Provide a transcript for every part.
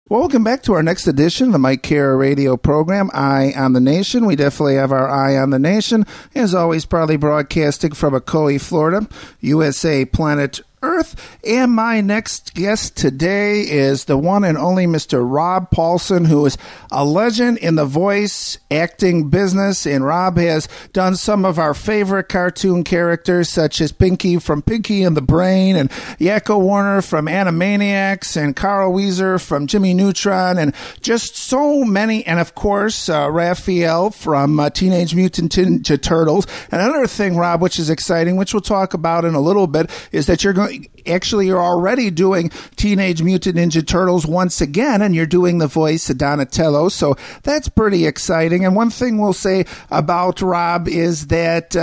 Welcome back to our next edition of the Mike Kara radio program, Eye on the Nation. We definitely have our eye on the nation. As always, proudly broadcasting from Ocoee, Florida, USA, planet Earth. And my next guest today is the one and only Mr. Rob Paulsen, who is a legend in the voice acting business. And Rob has done some of our favorite cartoon characters, such as Pinky from Pinky and the Brain, and Yakko Warner from Animaniacs, and Carl Weezer from Jimmy Neutron, and just so many. And of course, Raphael from Teenage Mutant Ninja Turtles. And another thing, Rob, which is exciting, which we'll talk about in a little bit, is that you're already doing Teenage Mutant Ninja Turtles once again, and you're doing the voice of Donatello, so that's pretty exciting. And one thing we'll say about Rob is that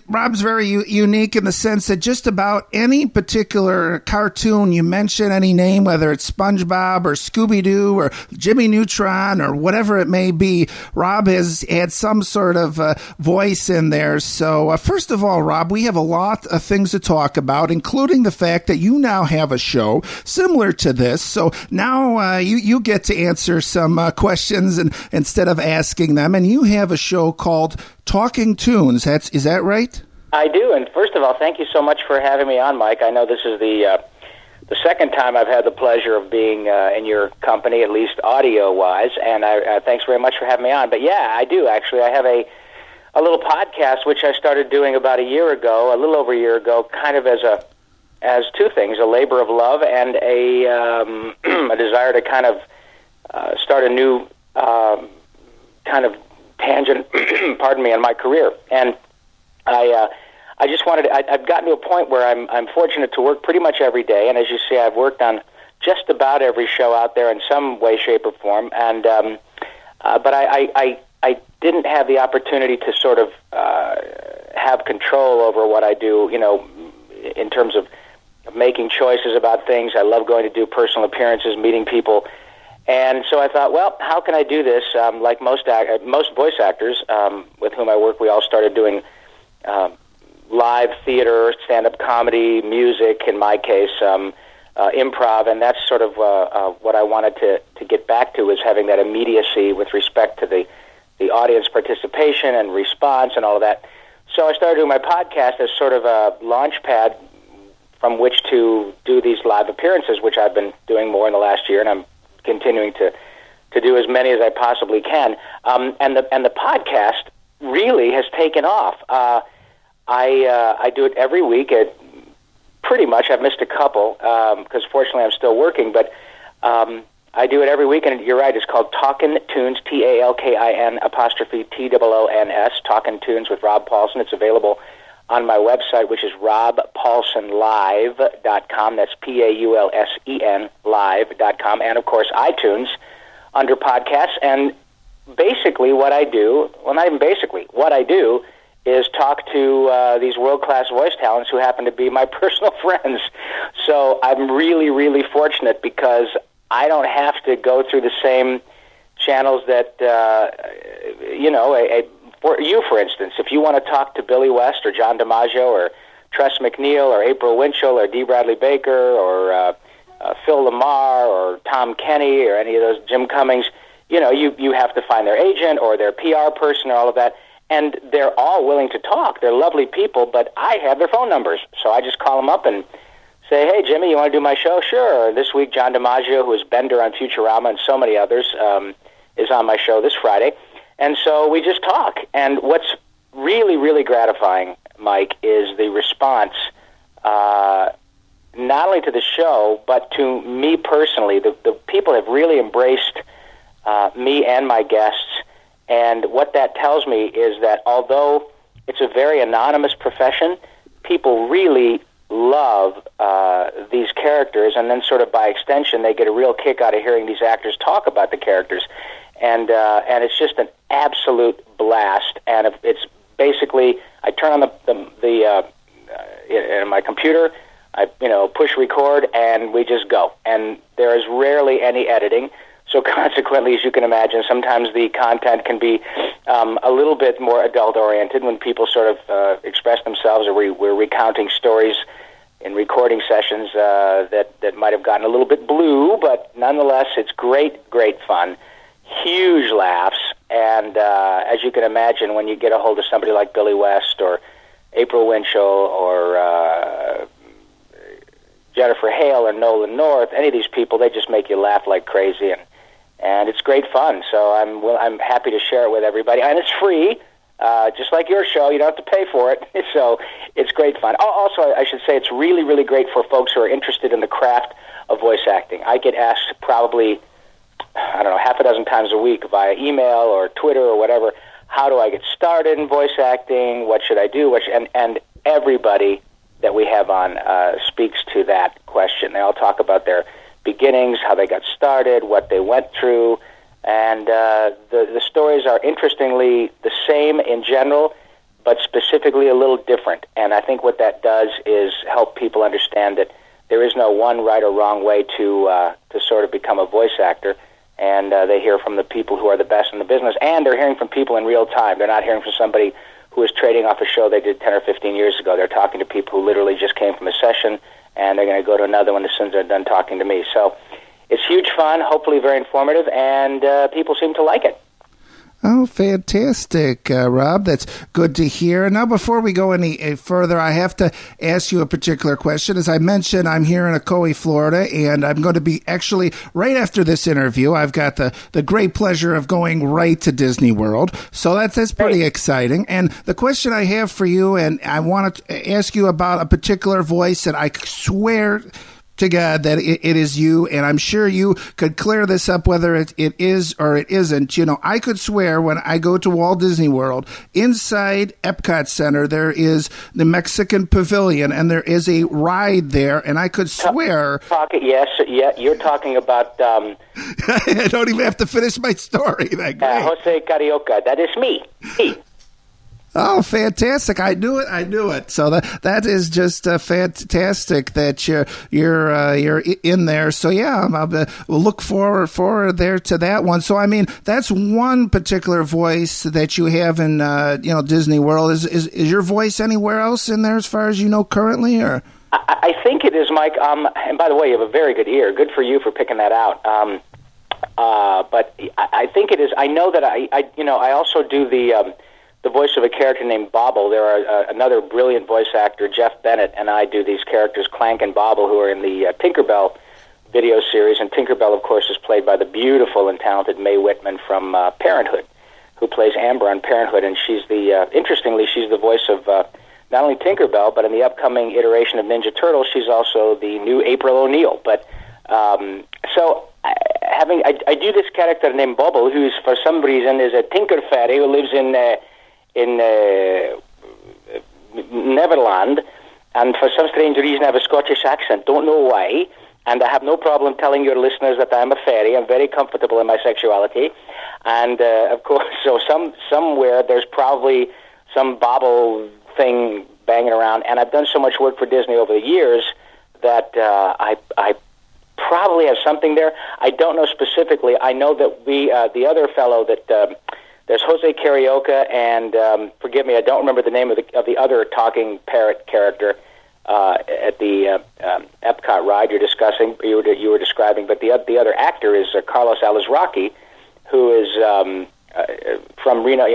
Rob's very unique in the sense that just about any particular cartoon you mention, any name, whether it's SpongeBob or Scooby-Doo or Jimmy Neutron or whatever it may be, Rob has had some sort of voice in there. So first of all, Rob, we have a lot of things to talk about, including the fact that you now have a show similar to this. So now you get to answer some questions instead of asking them. And you have a show called Talking Tunes. Is that right? I do, and first of all, thank you so much for having me on, Mike. I know this is the second time I've had the pleasure of being in your company, at least audio-wise, and thanks very much for having me on. But yeah, I do, actually. I have a little podcast, which I started doing about a little over a year ago, kind of as two things, a labor of love and a desire to kind of start a new kind of tangent, pardon me, in my career. And I just wanted I've gotten to a point where I'm fortunate to work pretty much every day, and as you see, I've worked on just about every show out there in some way, shape, or form. And but I didn't have the opportunity to sort of have control over what I do, in terms of making choices about things. I love going to do personal appearances, meeting people. And so I thought, well, how can I do this? Like most voice actors with whom I work, we all started doing live theater, stand-up comedy, music, in my case, improv, and that's sort of what I wanted to get back to, is having that immediacy with respect to the audience participation and response and all of that. So I started doing my podcast as sort of a launch pad from which to do these live appearances, which I've been doing more in the last year, and I'm continuing to do as many as I possibly can. And the podcast really has taken off. I do it every week. Pretty much, I've missed a couple because fortunately I'm still working, but I do it every week, and you're right, it's called Talkin' Tunes, TALKIN 'TOONS, Talkin' Tunes with Rob Paulsen. It's available on my website, which is robpaulsenlive.com. That's PAULSEN live.com. And, of course, iTunes under podcasts. And basically what I do, well, not even basically, what I do is talk to these world-class voice talents who happen to be my personal friends. So I'm really, really fortunate because I don't have to go through the same channels that, for instance, if you want to talk to Billy West or John DiMaggio or Tress MacNeille or April Winchell or D. Bradley Baker or Phil Lamar or Tom Kenny or any of those, Jim Cummings, you have to find their agent or their PR person or all of that. And they're all willing to talk. They're lovely people, but I have their phone numbers. So I just call them up and say, hey, Jimmy, you want to do my show? Sure. This week, John DiMaggio, who is Bender on Futurama and so many others, is on my show this Friday. And so we just talk. And what's really, really gratifying, Mike, is the response, not only to the show, but to me personally. The people have really embraced me and my guests. And what that tells me is that although it's a very anonymous profession, people really love these characters, and then sort of by extension, they get a real kick out of hearing these actors talk about the characters. And it's just an absolute blast. And it's basically, I turn on in my computer, I push record, and we just go. And there is rarely any editing. So consequently, as you can imagine, sometimes the content can be a little bit more adult-oriented when people sort of express themselves, or we're recounting stories in recording sessions that might have gotten a little bit blue, but nonetheless, it's great fun, huge laughs, and as you can imagine, when you get a hold of somebody like Billy West or April Winchell or Jennifer Hale or Nolan North, any of these people, they just make you laugh like crazy, and it's great fun. So I'm happy to share it with everybody, and it's free. Just like your show, you don't have to pay for it, so it's great fun. Also, I should say it's really, really great for folks who are interested in the craft of voice acting. I get asked probably, I don't know, half a dozen times a week via email or Twitter or whatever, how do I get started in voice acting? What should I do? And everybody that we have on speaks to that question. They all talk about their beginnings, how they got started, what they went through, and the stories are interestingly the same in general, but specifically a little different. And I think what that does is help people understand that there is no one right or wrong way to sort of become a voice actor. And they hear from the people who are the best in the business, and they're hearing from people in real time. They're not hearing from somebody who is trading off a show they did 10 or 15 years ago. They're talking to people who literally just came from a session, and they're going to go to another one as soon as they're done talking to me. So it's huge fun, hopefully very informative, and people seem to like it. Oh, fantastic, Rob. That's good to hear. Now, before we go any further, I have to ask you a particular question. As I mentioned, I'm here in Ocoee, Florida, and I'm going to be actually, right after this interview, I've got the great pleasure of going right to Disney World. So that's pretty exciting. And the question I have for you, and I want to ask you about a particular voice that I swear to God that it is you, and I'm sure you could clear this up whether it is or it isn't. You know, I could swear when I go to Walt Disney World, inside Epcot Center, there is the Mexican Pavilion, and there is a ride there, and I could swear... Yes, you're talking about... I don't even have to finish my story. Jose Carioca, that is me. Oh, fantastic! I knew it. So that is just fantastic that you're in there. So yeah, we'll look forward there to that one. So I mean, that's one particular voice that you have in Disney World. Is your voice anywhere else in there as far as you know currently, or? I think it is, Mike. And by the way, you have a very good ear. Good for you for picking that out. But I think it is. I know that I also do the voice of a character named Bobble. There are another brilliant voice actor, Jeff Bennett, and I do these characters, Clank and Bobble, who are in the Tinkerbell video series. And Tinkerbell, of course, is played by the beautiful and talented Mae Whitman from Parenthood, who plays Amber on Parenthood. And she's interestingly, she's the voice of not only Tinkerbell, but in the upcoming iteration of Ninja Turtles, she's also the new April O'Neil. But so I do this character named Bobble, who's for some reason is a Tinker Fairy who lives in Neverland, and for some strange reason I have a Scottish accent. Don't know why, and I have no problem telling your listeners that I am a fairy. I'm very comfortable in my sexuality, and of course, so somewhere there's probably some Bobble thing banging around, and I've done so much work for Disney over the years that I probably have something there. I don't know specifically. I know that the other fellow that there's Jose Carioca, and forgive me, I don't remember the name of the other talking parrot character at the Epcot ride you were describing. But the other actor is Carlos Alazraqui, who is from Reno.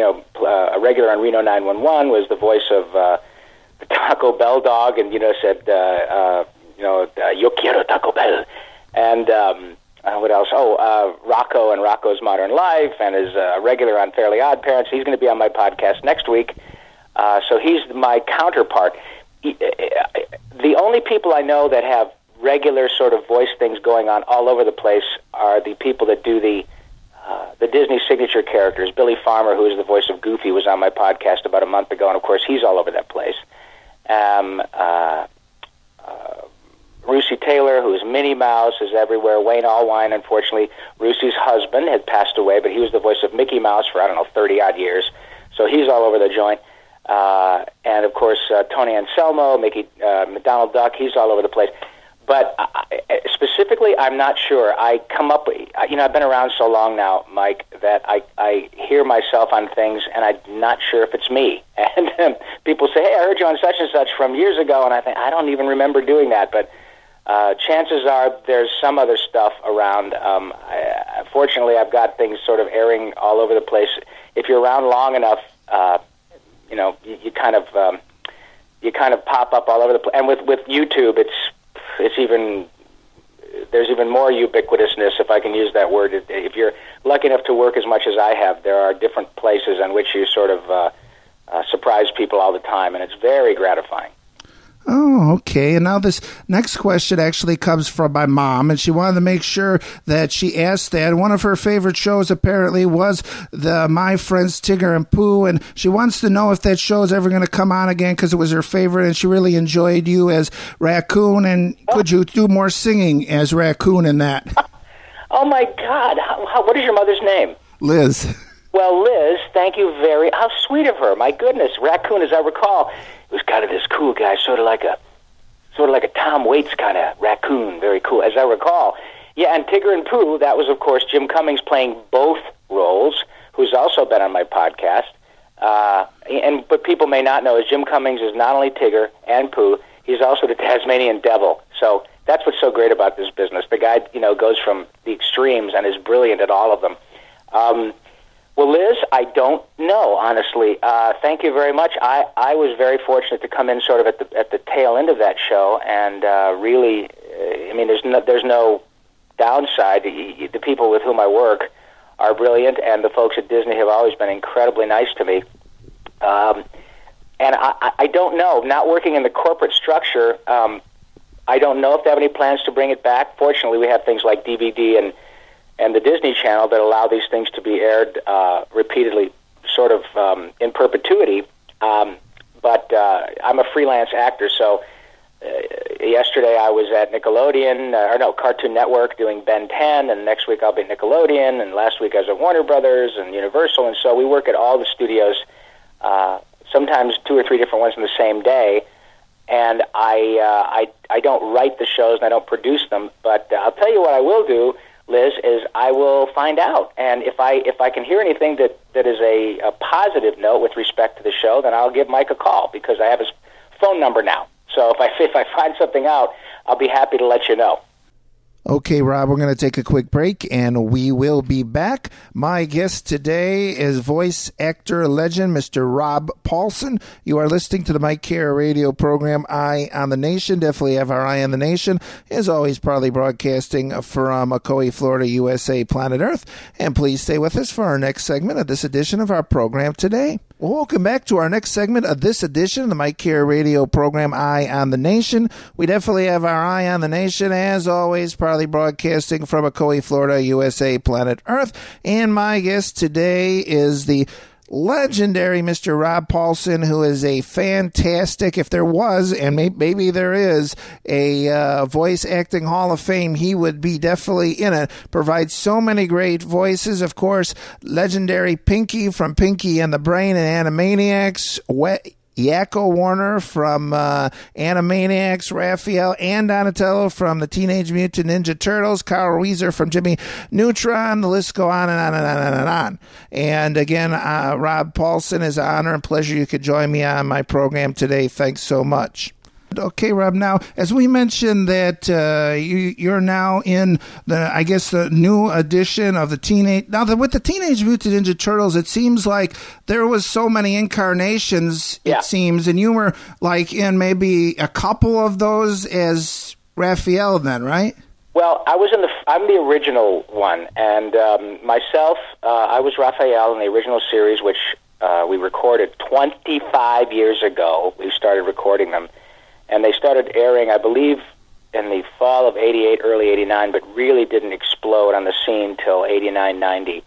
A regular on Reno 911, was the voice of the Taco Bell dog, and said "Yo quiero Taco Bell," and what else? Rocco and Rocco's Modern Life, and is a regular on Fairly Odd Parents. He's going to be on my podcast next week. So he's my counterpart. The only people I know that have regular sort of voice things going on all over the place are the people that do the Disney signature characters. Billy Farmer, who is the voice of Goofy, was on my podcast about a month ago, and of course he's all over that place. Russi Taylor, who is Minnie Mouse, is everywhere. Wayne Allwine, unfortunately, Russi's husband, had passed away, but he was the voice of Mickey Mouse for, 30-odd years. So he's all over the joint. And, of course, Tony Anselmo, Donald Duck, he's all over the place. But specifically, I'm not sure. I've been around so long now, Mike, that I hear myself on things, and I'm not sure if it's me. And people say, hey, I heard you on such and such from years ago, and I think, I don't even remember doing that. But chances are there's some other stuff around. Fortunately, I've got things sort of airing all over the place. If you're around long enough, you kind of pop up all over the place. And with YouTube, there's even more ubiquitousness, if I can use that word. If you're lucky enough to work as much as I have, there are different places on which you sort of surprise people all the time, and it's very gratifying. Oh, okay. And now this next question actually comes from my mom, and she wanted to make sure that she asked that. One of her favorite shows apparently was the My Friends Tigger and Pooh, and she wants to know if that show is ever going to come on again because it was her favorite, and she really enjoyed you as Raccoon, and could you do more singing as Raccoon in that? Oh, my God. What is your mother's name? Liz. Well, Liz, thank you how sweet of her. My goodness, Raccoon, as I recall, was kind of this cool guy, sort of like a Tom Waits kind of raccoon, very cool, as I recall. Yeah, and Tigger and Pooh, that was, of course, Jim Cummings playing both roles, who's also been on my podcast. But people may not know is Jim Cummings is not only Tigger and Pooh, he's also the Tasmanian Devil. So that's what's so great about this business. The guy, goes from the extremes and is brilliant at all of them. Well, Liz, I don't know, honestly. Thank you very much. I was very fortunate to come in sort of at the tail end of that show, and really, there's no downside. The people with whom I work are brilliant, and the folks at Disney have always been incredibly nice to me. And I don't know. Not working in the corporate structure, I don't know if they have any plans to bring it back. Fortunately, we have things like DVD and the Disney Channel that allow these things to be aired repeatedly, sort of in perpetuity. But I'm a freelance actor, so yesterday I was at Cartoon Network doing Ben 10, and next week I'll be at Nickelodeon, and last week I was at Warner Brothers and Universal, and so we work at all the studios, sometimes 2 or 3 different ones in the same day. And I don't write the shows and I don't produce them, but I'll tell you what I will do, Liz, is I will find out, and if I can hear anything that is a positive note with respect to the show, then I'll give Mike a call, because I have his phone number now. So if I find something out, I'll be happy to let you know. Okay, Rob, we're going to take a quick break, and we will be back. My guest today is voice actor legend, Mr. Rob Paulsen. You are listening to the Mike Care radio program, Eye on the Nation. Definitely have our Eye on the Nation. As always, proudly broadcasting from Ocoee, Florida, USA, planet Earth. And please stay with us for our next segment of this edition of our program today. Well, welcome back to our next segment of this edition of the Mike Care radio program, Eye on the Nation. We definitely have our Eye on the Nation, as always, proudly broadcasting from Ocoee, Florida, USA, planet Earth. And my guest today is the legendary Mr. Rob Paulsen, who is a fantastic, if there was, and maybe there is, a voice acting hall of fame, he would be definitely in it. Provides so many great voices. Of course, legendary Pinky from Pinky and the Brain and Animaniacs, Yakko Warner from Animaniacs, Raphael and Donatello from the Teenage Mutant Ninja Turtles, Carl Weezer from Jimmy Neutron, the list go on and on and on and on. And again, Rob Paulsen, it's an honor and pleasure you could join me on my program today. Thanks so much. Okay, Rob, now, as we mentioned that you're now in the new edition of the Teenage... Now, with the Teenage Mutant Ninja Turtles, it seems like there was so many incarnations, it seems, and you were, like, in maybe a couple of those as Raphael then, right? Well, I'm the original one, and myself, I was Raphael in the original series, which we recorded 25 years ago. We started recording them. And they started airing, I believe, in the fall of 88, early 89, but really didn't explode on the scene till 89, 90.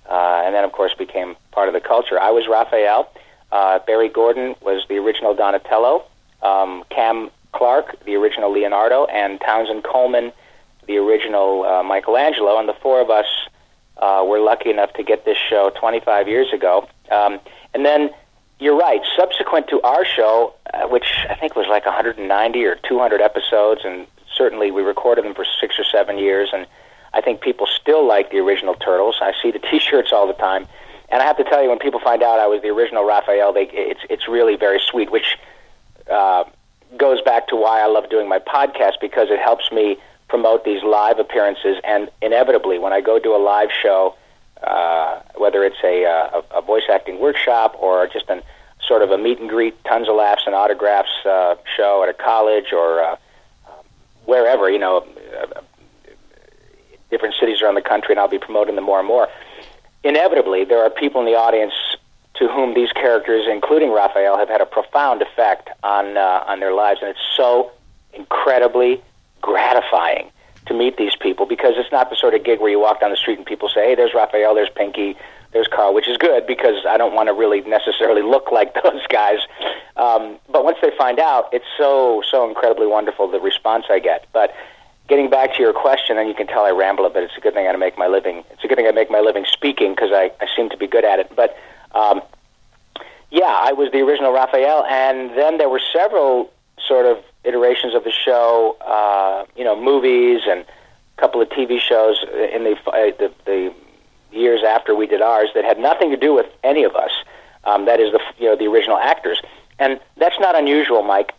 And then, of course, became part of the culture. I was Raphael. Barry Gordon was the original Donatello. Cam Clark, the original Leonardo. And Townsend Coleman, the original Michelangelo. And the four of us were lucky enough to get this show 25 years ago. And then... You're right. Subsequent to our show, which I think was like 190 or 200 episodes and certainly we recorded them for 6 or 7 years, and I think people still like the original Turtles. I see the T-shirts all the time. And I have to tell you, when people find out I was the original Raphael, it's really very sweet, which goes back to why I love doing my podcast, because it helps me promote these live appearances. And inevitably, when I go do a live show, whether it's a voice acting workshop or just a sort of a meet and greet, tons of laughs and autographs show at a college or wherever, different cities around the country, and I'll be promoting them more and more. Inevitably, there are people in the audience to whom these characters, including Raphael, have had a profound effect on their lives, and it's so incredibly gratifying to meet these people, because it's not the sort of gig where you walk down the street and people say, hey, there's Raphael, there's Pinky, there's Carl, which is good, because I don't want to really necessarily look like those guys. But once they find out, it's so incredibly wonderful, the response I get. But getting back to your question, and you can tell I ramble a bit. It's a good thing I make my living. It's a good thing I make my living speaking, because I seem to be good at it. But yeah, I was the original Raphael, and then there were several sort of iterations of the show, movies and a couple of TV shows in the years after we did ours that had nothing to do with any of us. That is the original actors, and that's not unusual, Mike.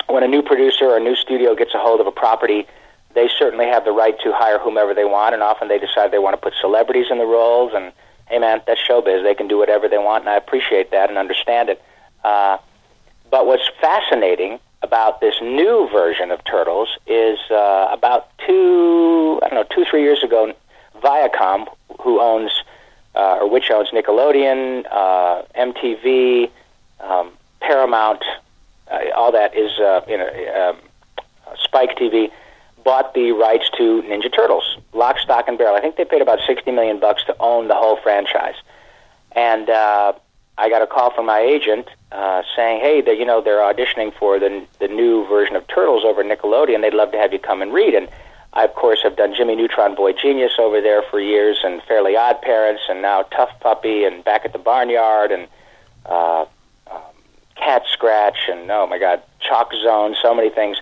When a new producer or a new studio gets a hold of a property, they certainly have the right to hire whomever they want, and often they decide they want to put celebrities in the roles, and, hey, man, that's showbiz. They can do whatever they want, and I appreciate that and understand it. But what's fascinating about this new version of Turtles is about 2-3 years ago, Viacom, which owns Nickelodeon, MTV, Paramount, all that is Spike TV, bought the rights to Ninja Turtles, lock, stock, and barrel. I think they paid about $60 million to own the whole franchise. And I got a call from my agent saying, hey, they're auditioning for the new version of Turtles over at Nickelodeon. They'd love to have you come and read. And I, of course, have done Jimmy Neutron, Boy Genius over there for years, and Fairly Odd Parents, and now Tough Puppy, and Back at the Barnyard, and CatScratch, and, oh, my God, Chalk Zone, so many things.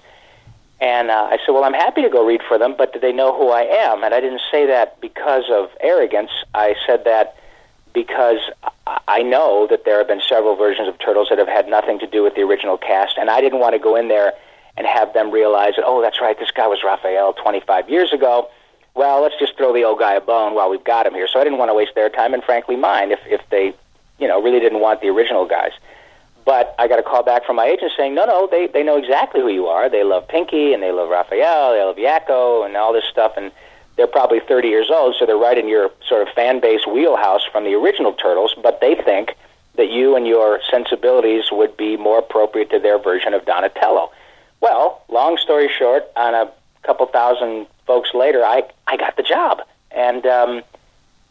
And I said, well, I'm happy to go read for them, but do they know who I am? And I didn't say that because of arrogance. I said that because I know that there have been several versions of Turtles that have had nothing to do with the original cast, and I didn't want to go in there and have them realize that, oh, that's right, this guy was Raphael 25 years ago. Well, let's just throw the old guy a bone while we've got him here. So I didn't want to waste their time, and frankly mine, if they really didn't want the original guys. But I got a call back from my agent saying, no, they know exactly who you are. They love Pinky, and they love Raphael, they love Yakko, and all this stuff, and they're probably 30 years old, so they're right in your sort of fan base wheelhouse from the original Turtles, but they think that you and your sensibilities would be more appropriate to their version of Donatello. Well, long story short, on a couple thousand folks later, I got the job. And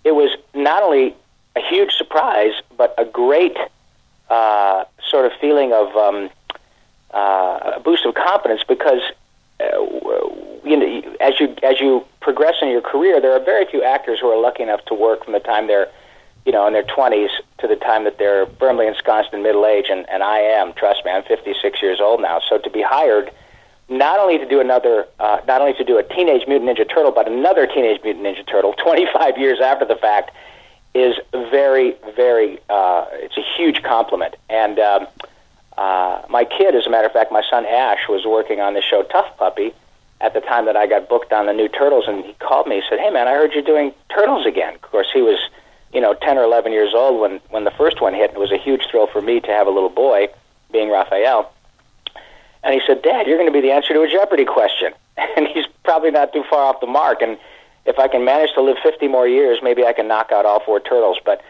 it was not only a huge surprise, but a great sort of feeling of a boost of confidence, because as you progress in your career, there are very few actors who are lucky enough to work from the time they're in their 20s to the time that they're firmly ensconced in middle age, and I am. Trust me, I'm 56 years old now. So to be hired not only to do a Teenage Mutant Ninja Turtle, but another Teenage Mutant Ninja Turtle 25 years after the fact is very, very, it's a huge compliment. And my kid, as a matter of fact, my son Ash, was working on the show Tough Puppy at the time that I got booked on the new Turtles, and he called me and said, hey, man, I heard you're doing Turtles again. Of course, he was 10 or 11 years old when the first one hit. It was a huge thrill for me to have a little boy, being Raphael. And he said, Dad, you're going to be the answer to a Jeopardy question. And he's probably not too far off the mark. And if I can manage to live 50 more years, maybe I can knock out all 4 Turtles. But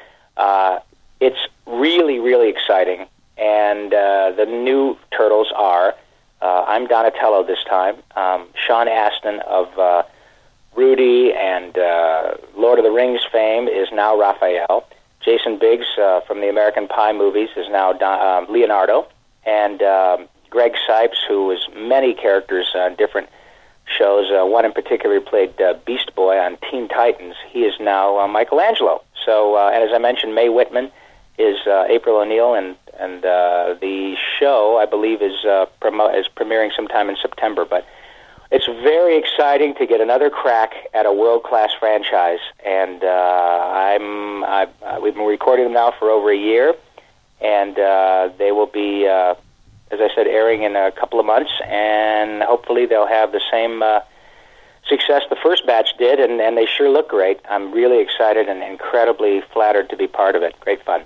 it's really, really exciting. And the new Turtles are, I'm Donatello this time, Sean Astin of Rudy and Lord of the Rings fame is now Raphael. Jason Biggs from the American Pie movies is now Leonardo. And Greg Sipes, who was many characters on different shows, one in particular played Beast Boy on Teen Titans. He is now Michelangelo. So, and as I mentioned, Mae Whitman is April O'Neil, and the show, I believe, is premiering sometime in September. But It's very exciting to get another crack at a world-class franchise, and we've been recording them now for over a year, and they will be, as I said, airing in a couple of months, and hopefully they'll have the same success the first batch did, and they sure look great. I'm really excited and incredibly flattered to be part of it. Great fun.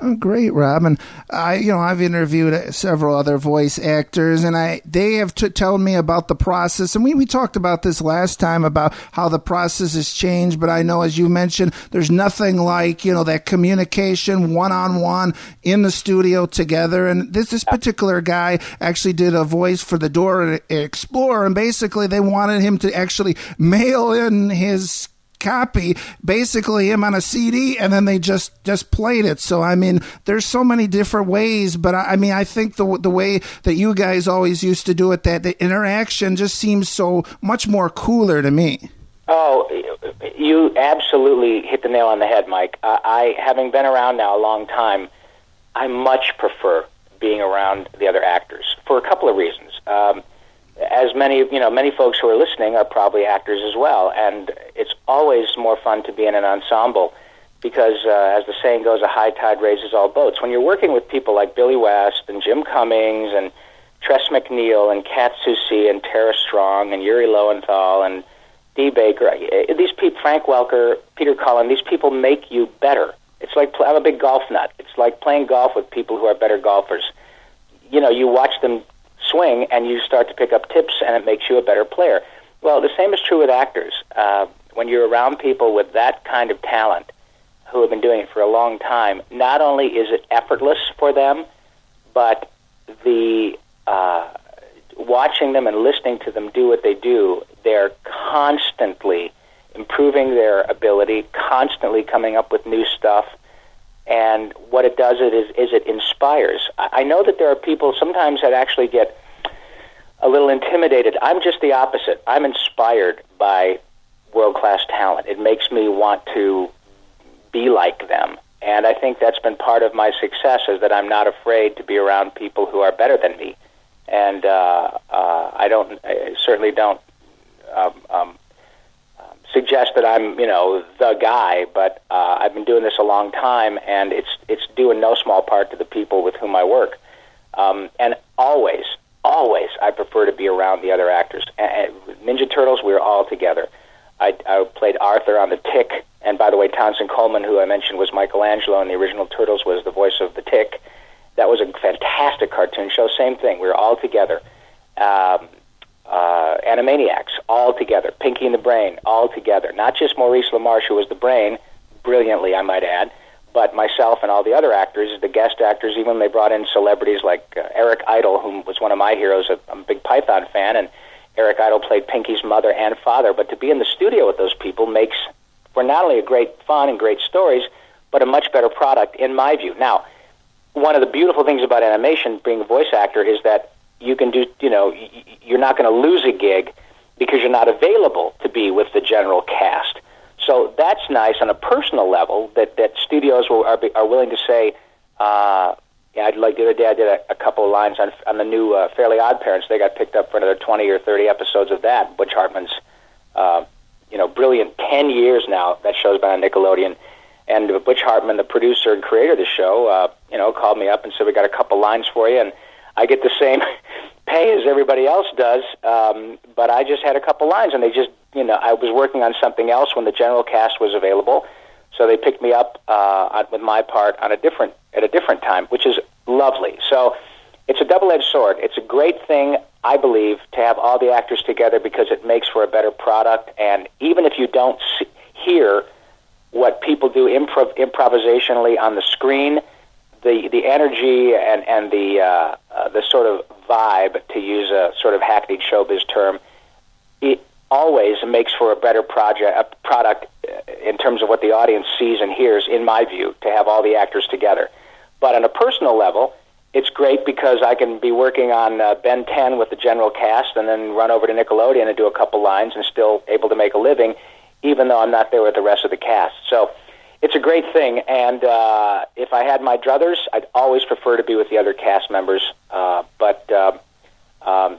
Oh, great, Rob. And I've interviewed several other voice actors, and they have told me about the process. And we talked about this last time about how the process has changed. But I know, as you mentioned, there's nothing like that communication one-on-one in the studio together. And this particular guy actually did a voice for the Dora Explorer, and basically they wanted him to actually mail in his copy, basically him on a CD, and then they just played it. So I mean, there's so many different ways, but I think the way that you guys always used to do it, that the interaction just seems so much more cooler to me. Oh, you absolutely hit the nail on the head, Mike. I having been around now a long time, I much prefer being around the other actors for a couple of reasons. As many folks who are listening are probably actors as well, and it's always more fun to be in an ensemble because, as the saying goes, a high tide raises all boats. When you're working with people like Billy West and Jim Cummings and Tress MacNeille and Kat Soucie and Tara Strong and Yuri Lowenthal and Dee Baker, these people, Frank Welker, Peter Cullen, these people make you better. It's like, I'm a big golf nut. It's like playing golf with people who are better golfers. You watch them swing, and you start to pick up tips, and it makes you a better player. Well, the same is true with actors. When you're around people with that kind of talent who have been doing it for a long time, not only is it effortless for them, but the watching them and listening to them do what they do, they're constantly improving their ability, constantly coming up with new stuff. And what it does is it inspires. I know that there are people sometimes that actually get a little intimidated. I'm just the opposite. I'm inspired by world-class talent. It makes me want to be like them. And I think that's been part of my success, is that I'm not afraid to be around people who are better than me. And I certainly don't suggest that I'm, the guy, but I've been doing this a long time, and it's due in no small part to the people with whom I work. And always, I prefer to be around the other actors. Ninja Turtles, we were all together. I played Arthur on the Tick, and by the way, Townsend Coleman, who I mentioned was Michelangelo in the original Turtles, was the voice of the Tick. That was a fantastic cartoon show. Same thing. We were all together. Animaniacs, all together. Pinky and the Brain, all together. Not just Maurice LaMarche, who was the brain, brilliantly, I might add, but myself and all the other actors, the guest actors, even they brought in celebrities like Eric Idle, who was one of my heroes. I'm a big Python fan, and Eric Idle played Pinky's mother and father. But to be in the studio with those people makes for not only a great fun and great stories, but a much better product, in my view. Now, one of the beautiful things about animation, being a voice actor, is that you can do, you're not going to lose a gig because you're not available to be with the general cast. So that's nice on a personal level, that studios are willing to say, I'd like the other day I did a couple of lines on the new Fairly Odd Parents. They got picked up for another 20 or 30 episodes of that. Butch Hartman's, brilliant 10 years now. That show's been on Nickelodeon. And Butch Hartman, the producer and creator of the show, called me up and said, we got a couple lines for you. And I get the same pay as everybody else does, but I just had a couple lines, and they just, I was working on something else when the general cast was available, so they picked me up with my part at a different time, which is lovely. So it's a double-edged sword. It's a great thing, I believe, to have all the actors together because it makes for a better product, and even if you don't hear what people do improvisationally on the screen, the energy and the sort of vibe, to use a sort of hackneyed showbiz term, it always makes for a better product in terms of what the audience sees and hears, in my view, to have all the actors together. But on a personal level, it's great because I can be working on Ben 10 with the general cast and then run over to Nickelodeon and do a couple lines and still able to make a living, even though I'm not there with the rest of the cast. So it's a great thing, and if I had my druthers, I'd always prefer to be with the other cast members. But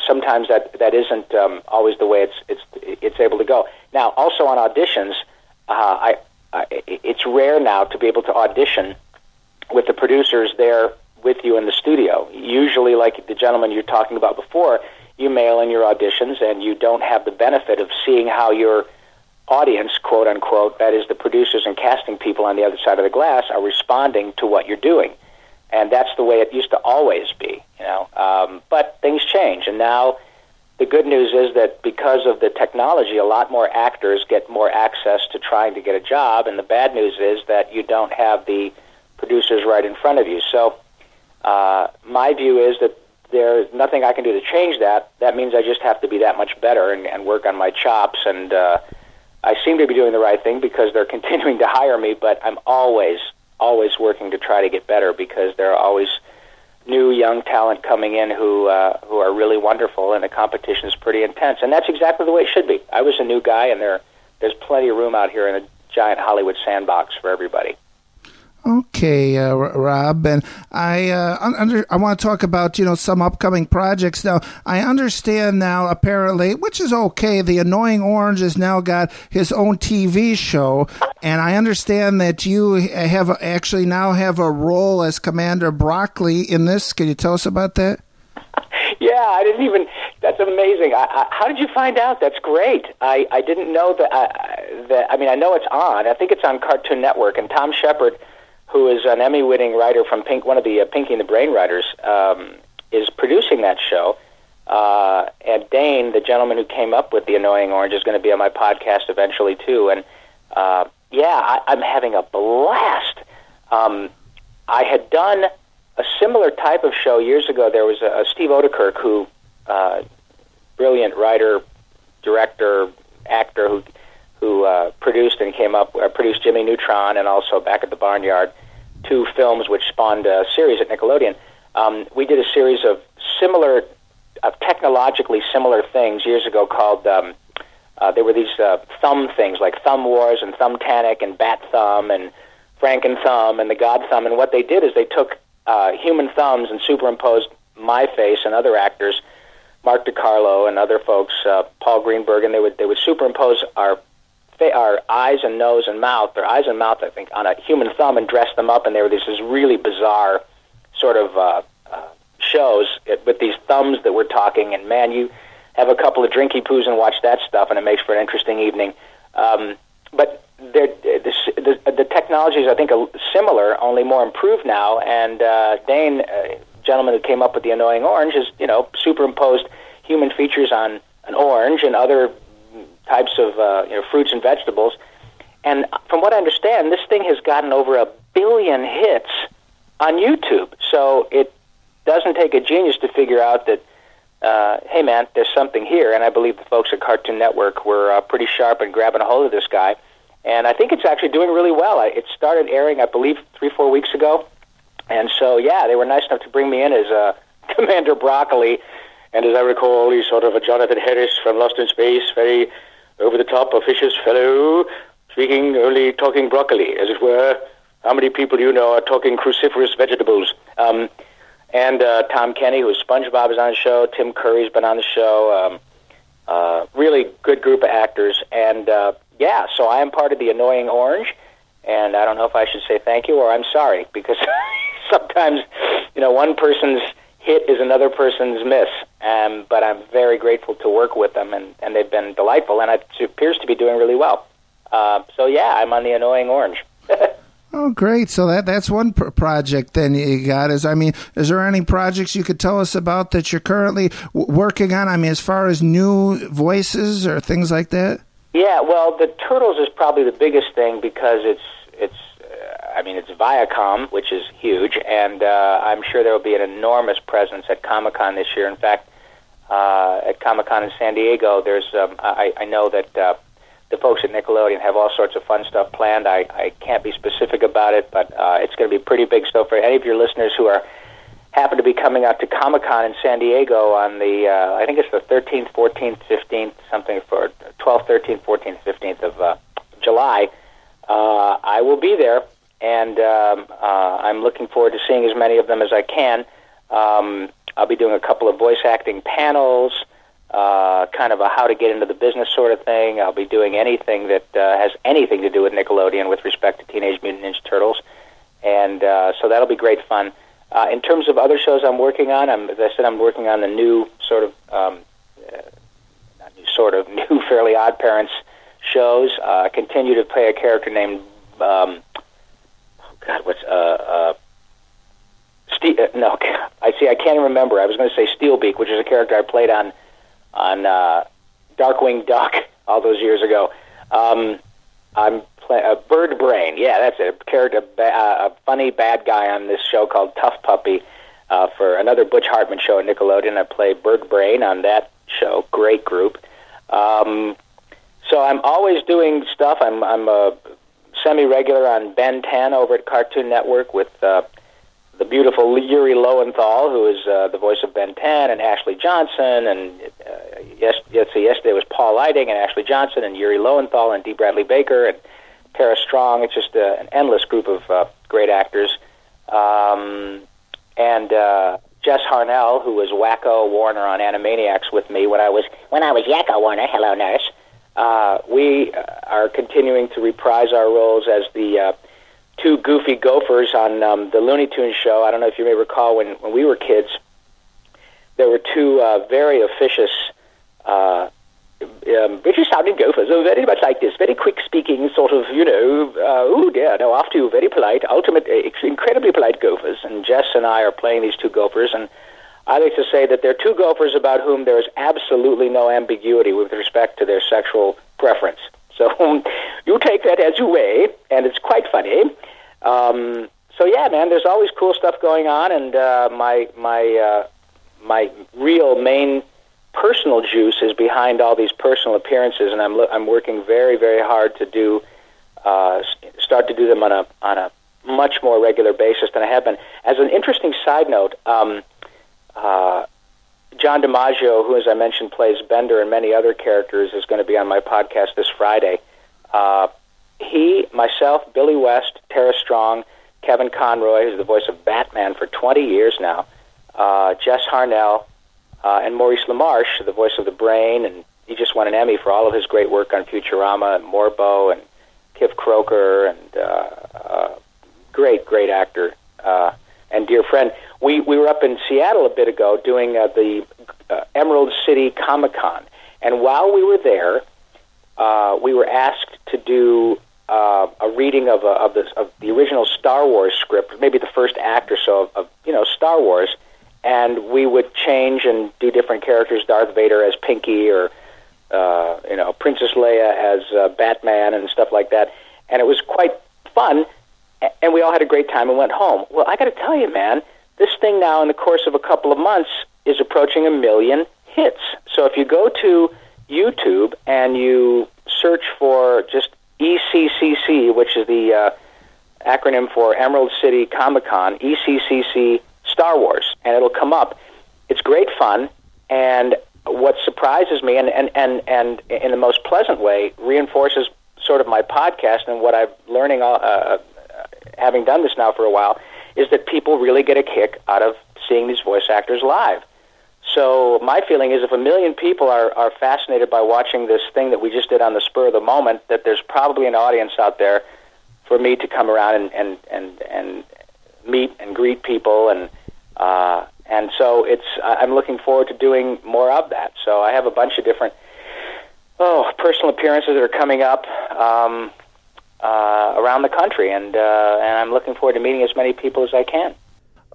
sometimes that isn't always the way it's able to go. Now, also on auditions, it's rare now to be able to audition with the producers there with you in the studio. Usually, like the gentleman you're talking about before, you mail in your auditions and you don't have the benefit of seeing how your audience, quote unquote, that is the producers and casting people on the other side of the glass, are responding to what you're doing. And that's the way it used to always be, you know. But things change, and now the good news is that because of the technology, a lot more actors get more access to trying to get a job, and the bad news is that you don't have the producers right in front of you. So my view is that there's nothing I can do to change that. That means I just have to be that much better and work on my chops, and I seem to be doing the right thing because they're continuing to hire me, but I'm always working to try to get better because there are always new young talent coming in who are really wonderful, and the competition is pretty intense. And that's exactly the way it should be. I was a new guy, and there's plenty of room out here in a giant Hollywood sandbox for everybody. Okay, Rob, and I want to talk about, you know, some upcoming projects. Now, I understand now, apparently, which is okay, the Annoying Orange has now got his own TV show, and I understand that you actually now have a role as Commander Broccoli in this. Can you tell us about that? Yeah, I didn't even. That's amazing. How did you find out? That's great. I didn't know that. I mean, I know it's on. I think it's on Cartoon Network, and Tom Shepard, who is an Emmy-winning writer from one of the Pinky and the Brain writers, is producing that show. And Dane, the gentleman who came up with The Annoying Orange, is going to be on my podcast eventually, too. And, I'm having a blast. I had done a similar type of show years ago. There was a Steve Odekirk, who, brilliant writer, director, actor, who produced and produced Jimmy Neutron and also Back at the Barnyard, 2 films which spawned a series at Nickelodeon. We did a series of technologically similar things years ago called, there were these thumb things like Thumb Wars and Thumbtanic and Bat Thumb and Franken Thumb and the God Thumb. And what they did is they took human thumbs and superimposed my face and other actors, Mark DiCarlo and other folks, Paul Greenberg, and they would superimpose our eyes and nose and mouth, their eyes and mouth, I think, on a human thumb and dress them up, and there were these really bizarre sort of shows with these thumbs that were talking, and man, you have a couple of drinky poos and watch that stuff, and it makes for an interesting evening. But the technology is, I think, similar, only more improved now, and Dane, gentleman who came up with The Annoying Orange, has, you know, superimposed human features on an orange and other types of fruits and vegetables. And from what I understand, this thing has gotten over 1 billion hits on YouTube. So it doesn't take a genius to figure out that, hey, man, there's something here. And I believe the folks at Cartoon Network were pretty sharp in grabbing a hold of this guy. And I think it's actually doing really well. It started airing, I believe, 3-4 weeks ago. And so, yeah, they were nice enough to bring me in as Commander Broccoli. And as I recall, he's sort of a Jonathan Harris from Lost in Space, very over-the-top, officious fellow, talking broccoli, as it were. How many people you know are talking cruciferous vegetables? And Tom Kenny, who's SpongeBob, is on the show. Tim Curry's been on the show. Really good group of actors. And, so I am part of The Annoying Orange. And I don't know if I should say thank you or I'm sorry, because sometimes, one person's hit is another person's miss. But I'm very grateful to work with them, and they've been delightful, and it appears to be doing really well. I'm on The Annoying Orange. Oh, great. So that's one project then you got. Is there any projects you could tell us about that you're currently working on? I mean, as far as new voices or things like that? Yeah, well, the Turtles is probably the biggest thing because it's Viacom, which is huge, and I'm sure there will be an enormous presence at Comic-Con this year. In fact, at Comic-Con in San Diego, there's I know that the folks at Nickelodeon have all sorts of fun stuff planned. I can't be specific about it, but it's going to be pretty big. So for any of your listeners who happen to be coming out to Comic-Con in San Diego on the, I think it's the 13th, 14th, 15th, something for 12th, 13th, 14th, 15th of July, I will be there, and I'm looking forward to seeing as many of them as I can. I'll be doing a couple of voice acting panels, kind of a how to get into the business sort of thing. I'll be doing anything that has anything to do with Nickelodeon with respect to Teenage Mutant Ninja Turtles. And so that'll be great fun. In terms of other shows I'm working on, as I said, I'm working on the new new Fairly Odd Parents shows. I continue to play a character named I can't remember. I was going to say Steelbeak, which is a character I played on Darkwing Duck all those years ago. I'm playing Bird Brain. Yeah, that's it. A character, a funny bad guy on this show called Tough Puppy for another Butch Hartman show at Nickelodeon. I play Bird Brain on that show. Great group. So I'm always doing stuff. I'm a semi-regular on Ben 10 over at Cartoon Network with the beautiful Yuri Lowenthal, who is the voice of Ben 10, and Ashley Johnson, and yesterday was Paul Lighting and Ashley Johnson and Yuri Lowenthal and Dee Bradley Baker and Tara Strong. It's just an endless group of great actors. And Jess Harnell, who was Yakko Warner on Animaniacs with me when I was Yakko Warner. Hello, nurse. We are continuing to reprise our roles as the two goofy gophers on the Looney Tunes show. I don't know if you may recall when we were kids, there were two very officious British-sounding gophers, very much like this, very quick-speaking sort of, after you, very polite, incredibly polite gophers. And Jess and I are playing these two gophers, and I like to say that they're two gophers about whom there is absolutely no ambiguity with respect to their sexual preference. So you take that as you may, and it's quite funny. So yeah, man, there's always cool stuff going on, and my real main personal juice is behind all these personal appearances, and I'm working very, very hard to start to do them on a much more regular basis than I have been. As an interesting side note, John DiMaggio, who, as I mentioned, plays Bender and many other characters, is going to be on my podcast this Friday. He, myself, Billy West, Tara Strong, Kevin Conroy, who's the voice of Batman for 20 years now, Jess Harnell, and Maurice LaMarche, the voice of the Brain, and he just won an Emmy for all of his great work on Futurama, and Morbo, and Kif Kroker, and great actor, and dear friend. We were up in Seattle a bit ago doing the Emerald City Comic-Con, and while we were there, we were asked to do a reading of the original Star Wars script, maybe the first act or so of Star Wars, and we would change and do different characters, Darth Vader as Pinky, or Princess Leia as Batman and stuff like that, and it was quite fun, and we all had a great time and went home. Well, I got to tell you, man, this thing now, in the course of a couple of months, is approaching 1 million hits. So if you go to YouTube and you search for just ECCC, which is the acronym for Emerald City Comic-Con, ECCC Star Wars, and it'll come up. It's great fun, and what surprises me, and in the most pleasant way, reinforces sort of my podcast and what I'm learning, having done this now for a while, is that people really get a kick out of seeing these voice actors live. So my feeling is if 1 million people are fascinated by watching this thing that we just did on the spur of the moment, that there's probably an audience out there for me to come around and meet and greet people, and so I'm looking forward to doing more of that. So I have a bunch of different personal appearances that are coming up around the country, and I'm looking forward to meeting as many people as I can.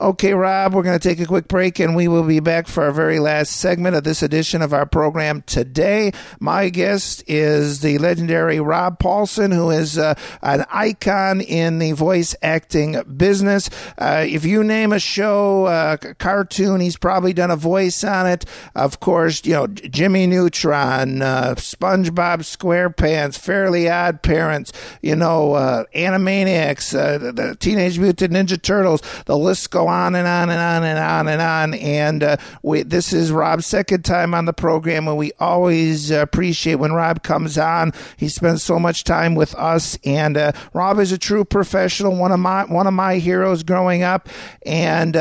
Okay, Rob, we're going to take a quick break, and we will be back for our very last segment of this edition of our program today. My guest is the legendary Rob Paulsen, who is an icon in the voice acting business. If you name a show, a cartoon, he's probably done a voice on it. Of course, Jimmy Neutron, SpongeBob SquarePants, Fairly Odd Parents, Animaniacs, the Teenage Mutant Ninja Turtles, the list goes on and on and on and on and on. And this is Rob's second time on the program, and we always appreciate when Rob comes on. He spends so much time with us, and Rob is a true professional, one of my heroes growing up. And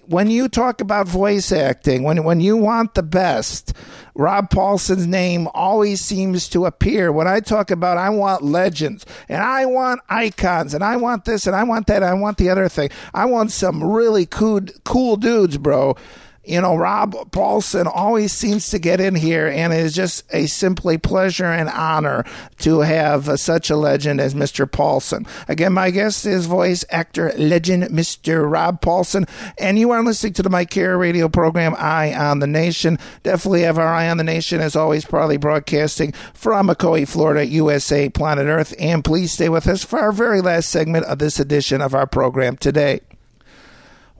when you talk about voice acting, when you want the best, Rob Paulsen's name always seems to appear. When I talk about I want legends, and I want icons, and I want this, and I want that, and I want the other thing. I want some really cool dudes, bro. Rob Paulsen always seems to get in here, and it is just a simply pleasure and honor to have such a legend as Mr. Paulsen. Again, my guest is voice actor legend Mr. Rob Paulsen, and you are listening to the Mike Care radio program, Eye on the Nation. Definitely have our Eye on the Nation, as always, proudly broadcasting from Macoy, Florida, USA, planet Earth. And please stay with us for our very last segment of this edition of our program today.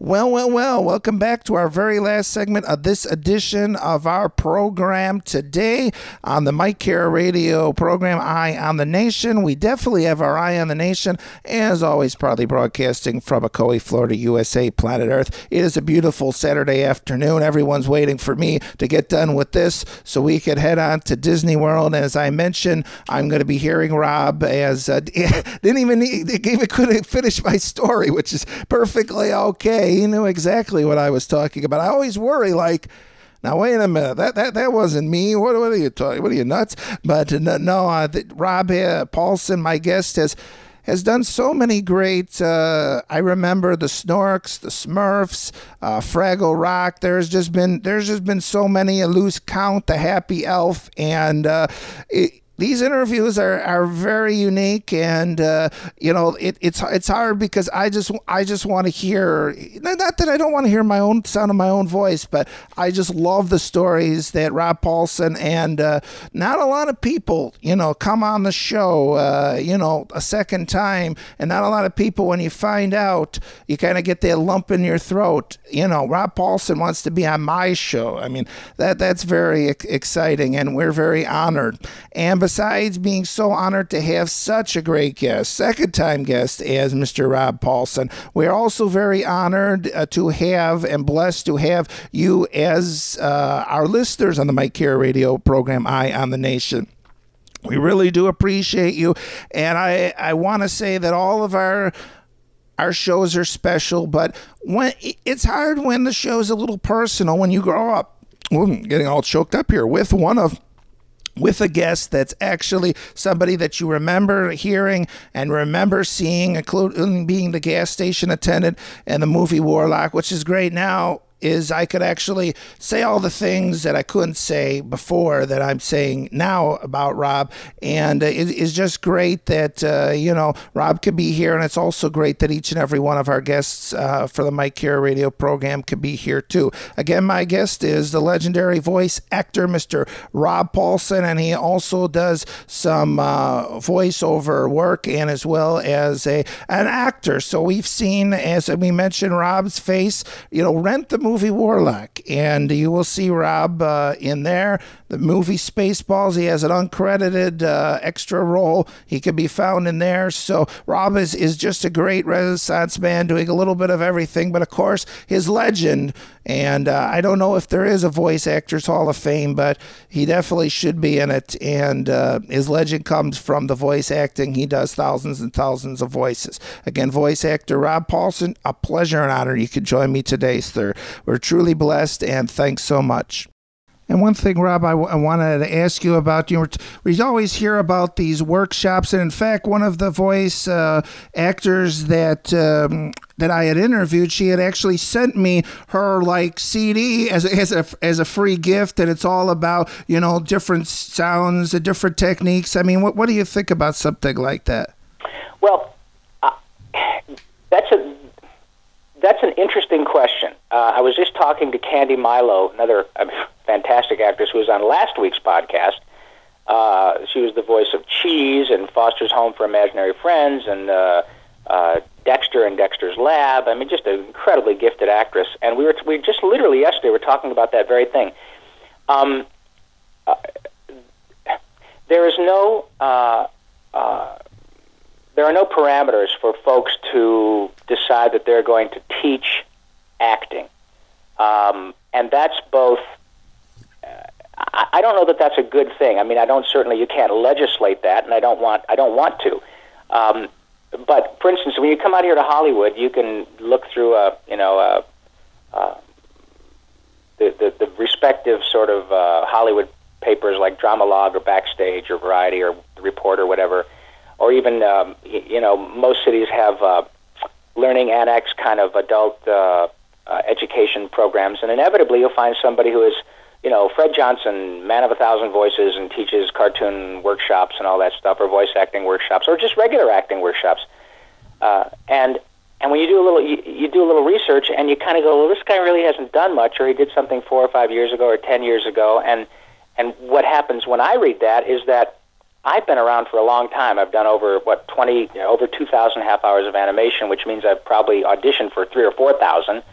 Well, welcome back to our very last segment of this edition of our program today on the Mike Care radio program, Eye on the Nation. We definitely have our Eye on the Nation, as always, proudly broadcasting from Macoy, Florida, USA, planet Earth. It is a beautiful Saturday afternoon. Everyone's waiting for me to get done with this so we could head on to Disney World. As I mentioned, I'm going to be hearing Rob as couldn't finish my story, which is perfectly okay. He knew exactly what I was talking about. I always worry, now wait a minute, that wasn't me. What are you talking? What are you, nuts? But no, Rob Paulsen, my guest, has done so many great. I remember the Snorks, the Smurfs, Fraggle Rock. There's just been so many. A Loose Count, the Happy Elf, and these interviews are very unique, and it's hard because I just want to hear, not that I don't want to hear my own sound of my own voice, but I just love the stories that Rob Paulsen and not a lot of people come on the show a second time, and not a lot of people, when you find out, you kind of get that lump in your throat. Rob Paulsen wants to be on my show. I mean, that's very exciting, and we're very honored. And besides being so honored to have such a great guest, second-time guest as Mr. Rob Paulsen, we're also very honored to have and blessed to have you as our listeners on the Mike Care radio program, Eye on the Nation. We really do appreciate you, and I want to say that all of our shows are special, but when it's hard when the show's a little personal, when you grow up. I'm getting all choked up here with a guest that's actually somebody that you remember hearing and remember seeing, including being the gas station attendant and the movie Warlock, which is great now. Is I could actually say all the things that I couldn't say before that I'm saying now about Rob. And it's just great that, Rob could be here. And it's also great that each and every one of our guests for the Mike Care radio program could be here too. Again, my guest is the legendary voice actor, Mr. Rob Paulsen. And he also does some voiceover work, and as well as an actor. So we've seen, as we mentioned, Rob's face, Rent the movie Warlock, and you will see Rob in there. The movie Spaceballs, he has an uncredited extra role. He can be found in there. So Rob is just a great Renaissance man doing a little bit of everything, but of course his legend, and I don't know if there is a Voice Actors Hall of Fame, but he definitely should be in it, and his legend comes from the voice acting. He does thousands and thousands of voices. Again, voice actor Rob Paulsen, a pleasure and honor you could join me today, sir. We're truly blessed, and thanks so much. And one thing, Rob, I wanted to ask you about, we always hear about these workshops, and in fact, one of the voice actors that I had interviewed, she had actually sent me her CD as a free gift, and it's all about different sounds and different techniques. I mean, what do you think about something like that? Well, that's an interesting question. I was just talking to Candy Milo, another fantastic actress who was on last week's podcast. She was the voice of Cheese and Foster's Home for Imaginary Friends and Dexter and Dexter's Lab. I mean, just an incredibly gifted actress. And we just literally yesterday were talking about that very thing. There are no parameters for folks to decide that they're going to teach acting. And that's both. I don't know that that's a good thing. I mean, you can't legislate that, and I don't want to. But for instance, when you come out here to Hollywood, you can look through the respective sort of Hollywood papers like Dramalog or Backstage or Variety or The Reporter, whatever, or even most cities have learning annex kind of adult education programs, and inevitably you'll find somebody who is, Fred Johnson, man of 1,000 voices, and teaches cartoon workshops and all that stuff, or voice acting workshops, or just regular acting workshops. And when you do a little research, and you kind of go, well, this guy really hasn't done much, or he did something 4 or 5 years ago or 10 years ago. And what happens when I read that is that I've been around for a long time. I've done over 2,000 half hours of animation, which means I've probably auditioned for 3,000 or 4,000.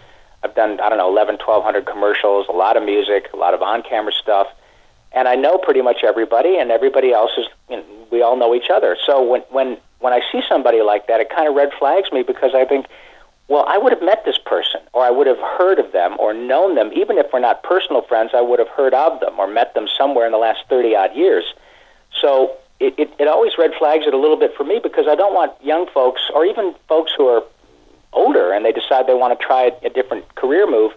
I've done, 1,100 commercials, a lot of music, a lot of on-camera stuff, and I know pretty much everybody, and everybody else is, we all know each other. So when I see somebody like that, it kind of red flags me, because I think, well, I would have met this person, or I would have heard of them, or known them. Even if we're not personal friends, I would have heard of them, or met them somewhere in the last 30-odd years. So it always red flags it a little bit for me, because I don't want young folks, or even folks who are older and they decide they want to try a different career move,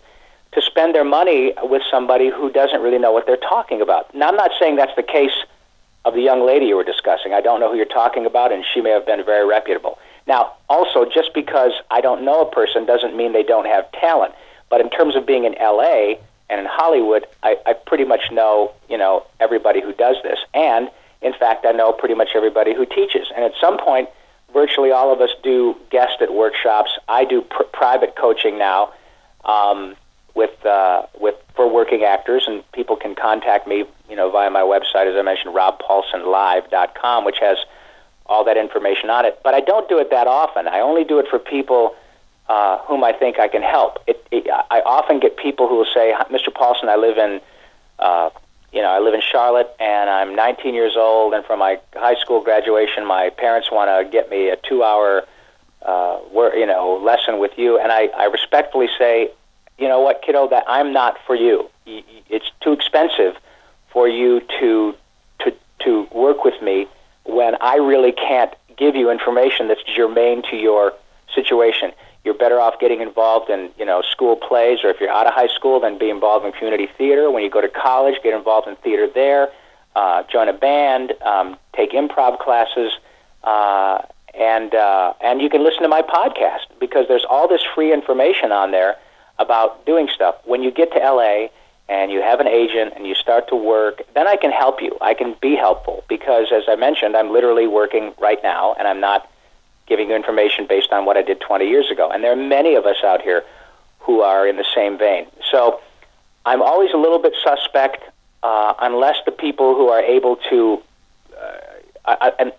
to spend their money with somebody who doesn't really know what they're talking about. Now, I'm not saying that's the case of the young lady you were discussing. I don't know who you're talking about, and she may have been very reputable. Now, also, just because I don't know a person doesn't mean they don't have talent. But in terms of being in L.A. and in Hollywood, I pretty much know, everybody who does this. And, in fact, I know pretty much everybody who teaches. And at some point, virtually all of us do guest at workshops. I do private coaching now for working actors, and people can contact me, via my website, as I mentioned, robpaulsenlive.com, which has all that information on it. But I don't do it that often. I only do it for people whom I think I can help. I often get people who will say, Mr. Paulsen, I live in Charlotte, and I'm 19 years old, and for my high school graduation, my parents want to get me a 2-hour lesson with you. And I respectfully say, you know what, kiddo, that I'm not for you. It's too expensive for you to work with me when I really can't give you information that's germane to your situation. You're better off getting involved in, school plays, or if you're out of high school, then be involved in community theater. When you go to college, get involved in theater there, join a band, take improv classes, and you can listen to my podcast, because there's all this free information on there about doing stuff. When you get to L.A. and you have an agent and you start to work, then I can help you. I can be helpful, because, as I mentioned, I'm literally working right now, and I'm not giving you information based on what I did 20 years ago. And there are many of us out here who are in the same vein. So I'm always a little bit suspect unless the people who are able to,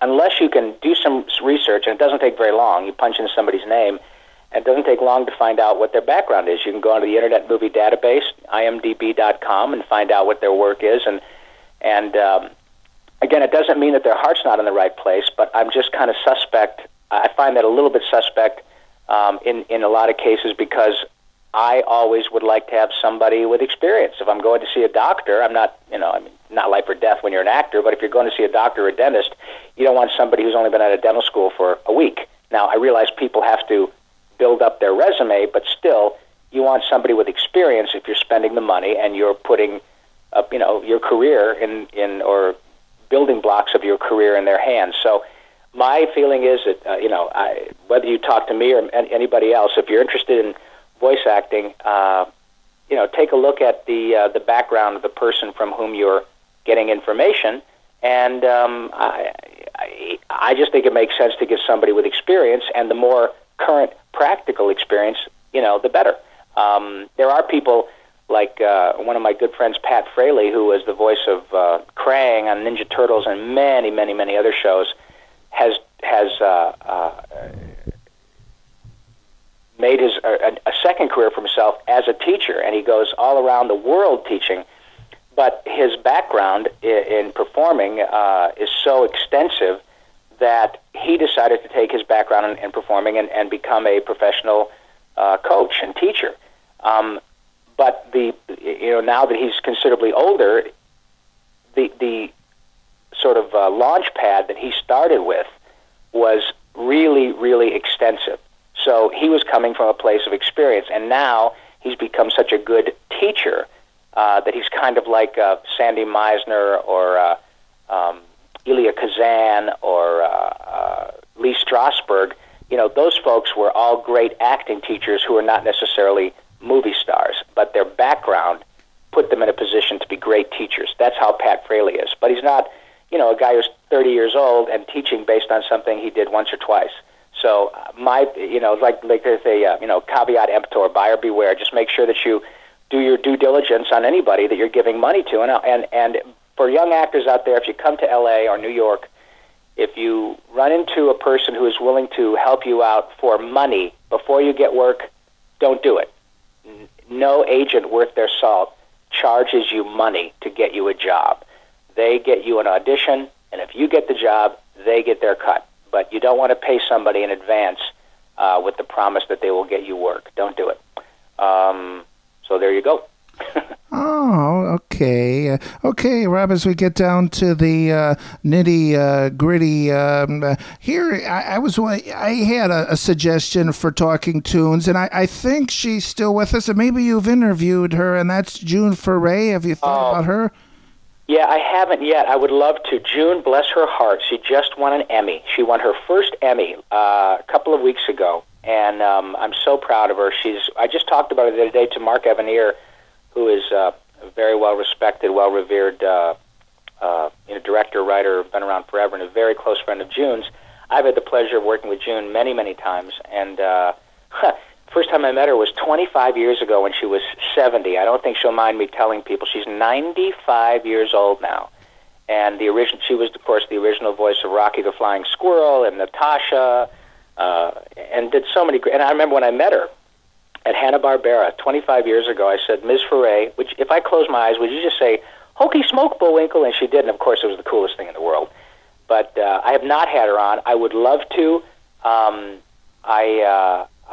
unless you can do some research, and it doesn't take very long. You punch in somebody's name, and it doesn't take long to find out what their background is. You can go onto the Internet Movie Database, imdb.com, and find out what their work is. And again, it doesn't mean that their heart's not in the right place, but I'm just kind of suspect. I find that a little bit suspect in a lot of cases, because I always would like to have somebody with experience. If I'm going to see a doctor, I'm not, not life or death when you're an actor, but if you're going to see a doctor or a dentist, you don't want somebody who's only been at a dental school for a week. Now, I realize people have to build up their resume, but still, you want somebody with experience if you're spending the money and you're putting up, your career in or building blocks of your career in their hands. So my feeling is that, whether you talk to me or anybody else, if you're interested in voice acting, take a look at the background of the person from whom you're getting information, and I just think it makes sense to give somebody with experience, and the more current practical experience, the better. There are people like one of my good friends, Pat Fraley, who was the voice of Krang on Ninja Turtles and many, many, many other shows, has made a second career for himself as a teacher, and he goes all around the world teaching. But his background in performing is so extensive that he decided to take his background in performing and become a professional coach and teacher. But now that he's considerably older, the sort of launch pad that he started with was really, really extensive. So he was coming from a place of experience, and now he's become such a good teacher that he's kind of like Sandy Meisner or Elia Kazan or Lee Strasberg. Those folks were all great acting teachers who are not necessarily movie stars, but their background put them in a position to be great teachers. That's how Pat Fraley is. But he's not, a guy who's 30 years old and teaching based on something he did once or twice. So like they say, caveat emptor, buyer beware. Just make sure that you do your due diligence on anybody that you're giving money to. And for young actors out there, if you come to L.A. or New York, if you run into a person who is willing to help you out for money before you get work, don't do it. No agent worth their salt charges you money to get you a job. They get you an audition, and if you get the job, they get their cut. But you don't want to pay somebody in advance with the promise that they will get you work. Don't do it. So there you go. Oh, okay. Okay, Rob, as we get down to the nitty-gritty here, I had a suggestion for Talking Tunes, and I think she's still with us, and maybe you've interviewed her, and that's June Foray. Have you thought about her? Yeah, I haven't yet. I would love to. June, bless her heart, she just won an Emmy. She won her first Emmy a couple of weeks ago, and I'm so proud of her. I just talked about her the other day to Mark Evanier, who is a very well-respected, well-revered director, writer, been around forever, and a very close friend of June's. I've had the pleasure of working with June many, many times, and first time I met her was 25 years ago when she was 70. I don't think she'll mind me telling people. She's 95 years old now, and she was, of course, the original voice of Rocky the Flying Squirrel and Natasha, and did so many great. And I remember when I met her at Hanna-Barbera 25 years ago, I said, Ms. Foray, which if I close my eyes, would you just say, "Hokey smoke, Bullwinkle"? And she did, and of course it was the coolest thing in the world. But I have not had her on. I would love to.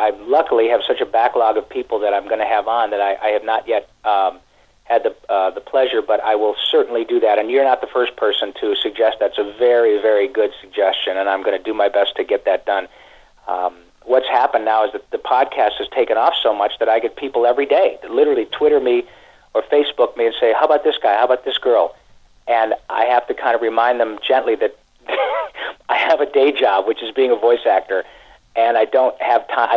I luckily have such a backlog of people that I'm going to have on that I have not yet had the pleasure, but I will certainly do that. And you're not the first person to suggest that's a very, very good suggestion, and I'm going to do my best to get that done. What's happened now is that the podcast has taken off so much that I get people every day that literally Twitter me or Facebook me and say, "How about this guy? How about this girl?" And I have to kind of remind them gently that I have a day job, which is being a voice actor, and I don't have time.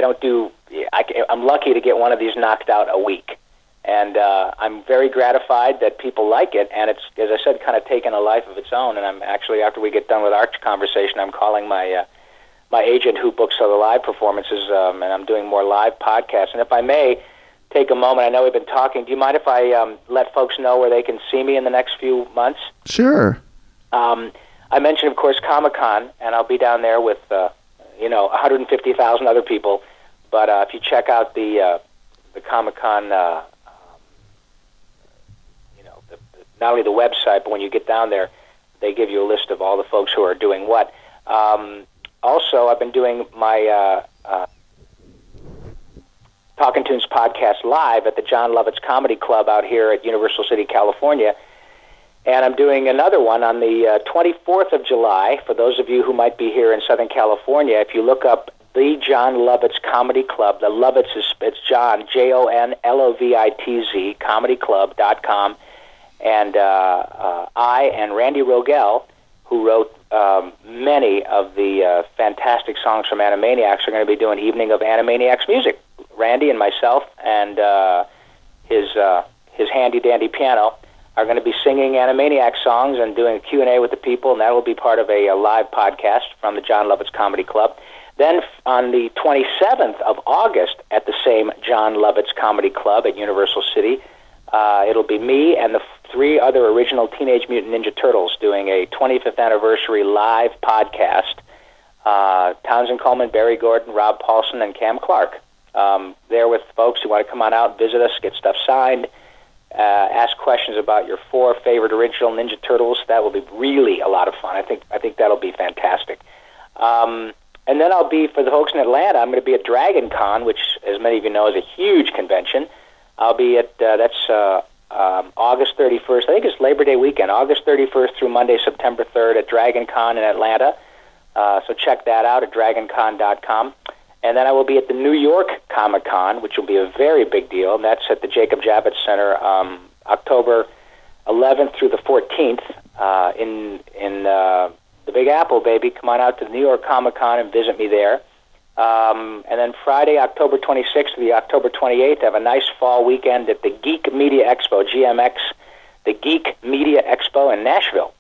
I'm lucky to get one of these knocked out a week, and I'm very gratified that people like it. And it's, as I said, kind of taken a life of its own. And I'm actually, after we get done with our conversation, I'm calling my agent who books all the live performances, and I'm doing more live podcasts. And if I may take a moment, I know we've been talking. Do you mind if I let folks know where they can see me in the next few months? Sure. I mentioned, of course, Comic-Con, and I'll be down there with 150,000 other people. But if you check out the Comic-Con, not only the website, but when you get down there, they give you a list of all the folks who are doing what. Also, I've been doing my Talking Tunes podcast live at the John Lovitz Comedy Club out here at Universal City, California. And I'm doing another one on the 24th of July. For those of you who might be here in Southern California, if you look up the John Lovitz Comedy Club, the Lovitz it's John, JONLOVITZ, comedyclub.com. And I and Randy Rogel, who wrote many of the fantastic songs from Animaniacs, are going to be doing Evening of Animaniacs music. Randy and myself and his handy-dandy piano are going to be singing Animaniacs songs and doing a Q&A with the people, and that will be part of a live podcast from the John Lovitz Comedy Club. Then on the 27th of August at the same John Lovitz Comedy Club at Universal City, it'll be me and the 3 other original Teenage Mutant Ninja Turtles doing a 25th anniversary live podcast. Townsend Coleman, Barry Gordon, Rob Paulsen, and Cam Clark. There with folks who want to come on out, visit us, get stuff signed, ask questions about your 4 favorite original Ninja Turtles. That will be really a lot of fun. I think that'll be fantastic. And then I'll be, for the folks in Atlanta, I'm going to be at Dragon Con, which, as many of you know, is a huge convention. I'll be at, August 31st. I think it's Labor Day weekend, August 31st through Monday, September 3rd at Dragon Con in Atlanta. So check that out at dragoncon.com. And then I will be at the New York Comic Con, which will be a very big deal, and that's at the Jacob Javits Center October 11th through the 14th in the Big Apple, baby. Come on out to the New York Comic Con and visit me there. And then Friday, October 26th to the October 28th, I have a nice fall weekend at the Geek Media Expo, GMX, the Geek Media Expo in Nashville.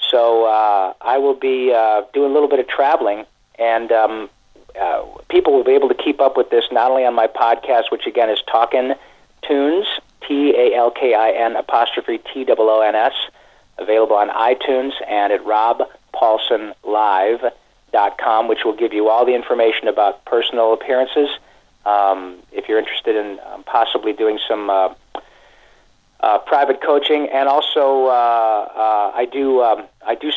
So I will be doing a little bit of traveling, and people will be able to keep up with this not only on my podcast, which again is Talkin' Tunes, TALKIN''TOONS, available on iTunes and at robpaulsenlive.com, which will give you all the information about personal appearances. If you're interested in possibly doing some private coaching, and also I do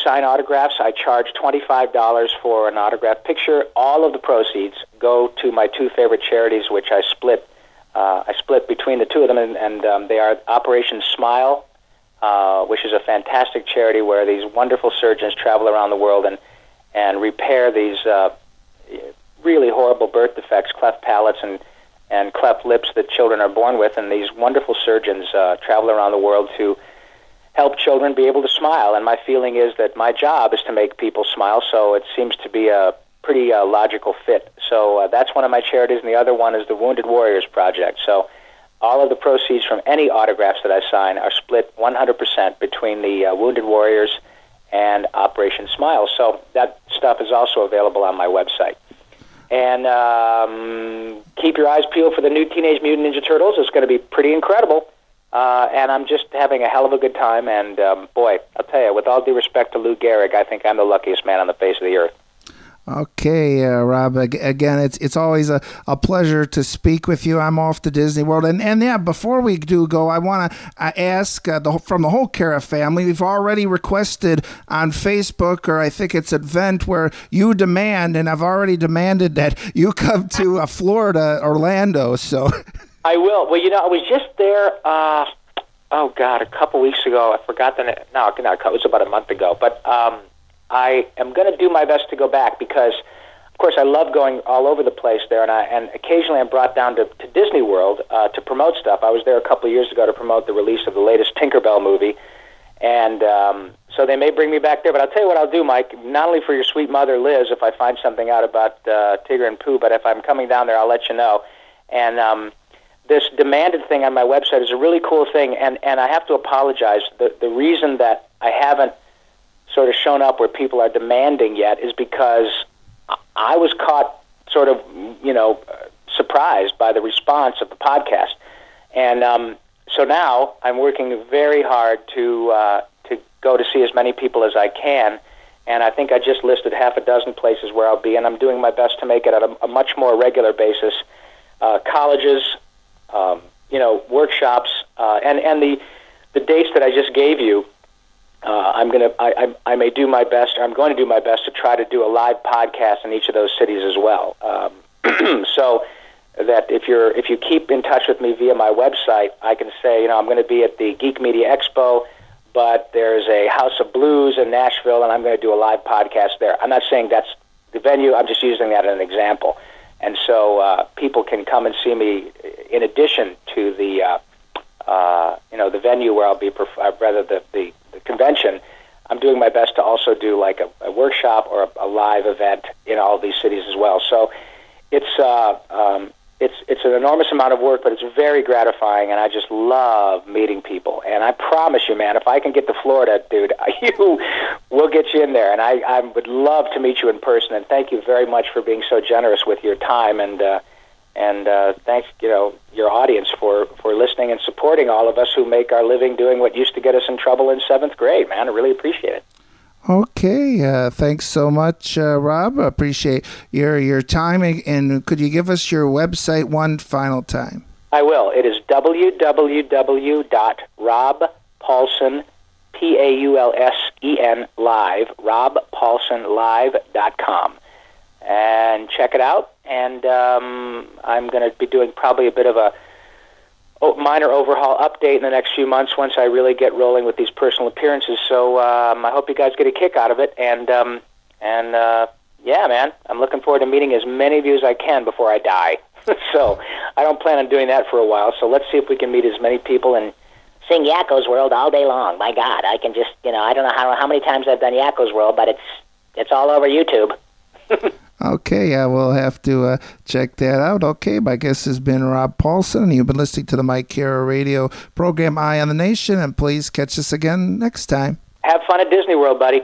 sign autographs. I charge $25 for an autograph picture. All of the proceeds go to my two favorite charities, which I split between the two of them, and they are Operation Smile, which is a fantastic charity where these wonderful surgeons travel around the world and repair these really horrible birth defects, cleft palates and cleft lips that children are born with, and these wonderful surgeons travel around the world to help children be able to smile. And my feeling is that my job is to make people smile, so it seems to be a pretty logical fit. So that's one of my charities, and the other one is the Wounded Warriors Project. So all of the proceeds from any autographs that I sign are split 100% between the Wounded Warriors and Operation Smile. So that stuff is also available on my website. And keep your eyes peeled for the new Teenage Mutant Ninja Turtles. It's going to be pretty incredible. And I'm just having a hell of a good time. And, boy, I'll tell you, with all due respect to Lou Gehrig, I think I'm the luckiest man on the face of the earth. Okay, Rob, again, it's always a pleasure to speak with you. I'm off to Disney World. And yeah, before we do go, I want to ask from the whole Cara family, we've already requested on Facebook, or I think it's at Vent, where you demand, and I've already demanded that you come to Florida, Orlando. So I will. Well, I was just there, a couple weeks ago. I forgot the name. No, it was about a month ago. But I am going to do my best to go back because, of course, I love going all over the place there, and occasionally I'm brought down to Disney World to promote stuff. I was there a couple of years ago to promote the release of the latest Tinkerbell movie, and so they may bring me back there. But I'll tell you what I'll do, Mike, not only for your sweet mother, Liz, if I find something out about Tigger and Pooh, but if I'm coming down there, I'll let you know. And this demanded thing on my website is a really cool thing, and I have to apologize. The reason that I haven't sort of shown up where people are demanding yet is because I was caught sort of, surprised by the response of the podcast. And so now I'm working very hard to go to see as many people as I can. And I think I just listed half a dozen places where I'll be, and I'm doing my best to make it at a much more regular basis. Colleges, workshops, and the dates that I just gave you, I'm going to do my best to try to do a live podcast in each of those cities as well. So that if you keep in touch with me via my website, I can say, I'm going to be at the Geek Media Expo, but there's a House of Blues in Nashville, and I'm going to do a live podcast there. I'm not saying that's the venue. I'm just using that as an example. And so people can come and see me in addition to the venue where I'll be, the convention. I'm doing my best to also do like a workshop or a live event in all of these cities as well. So it's an enormous amount of work, but it's very gratifying, and I just love meeting people. And I promise you, man, if I can get to Florida, dude, we'll get you in there. And I would love to meet you in person. And thank you very much for being so generous with your time, and thanks, your audience for listening and supporting all of us who make our living doing what used to get us in trouble in 7th grade, man. I really appreciate it. Okay, thanks so much, Rob. I appreciate your time. And could you give us your website one final time? I will. It is www.robpaulsen, Paulsen live, robpaulsenlive.com. And check it out. And I'm going to be doing probably a bit of a minor overhaul update in the next few months once I really get rolling with these personal appearances. So I hope you guys get a kick out of it. And yeah, man, I'm looking forward to meeting as many of you as I can before I die. So I don't plan on doing that for a while. So let's see if we can meet as many people and sing Yakko's World all day long. My God, I can just, I don't know how many times I've done Yakko's World, but it's all over YouTube. Okay, I will have to check that out. Okay, my guest has been Rob Paulsen, and you've been listening to the Mike Carroll radio program, Eye on the Nation, and please catch us again next time. Have fun at Disney World, buddy.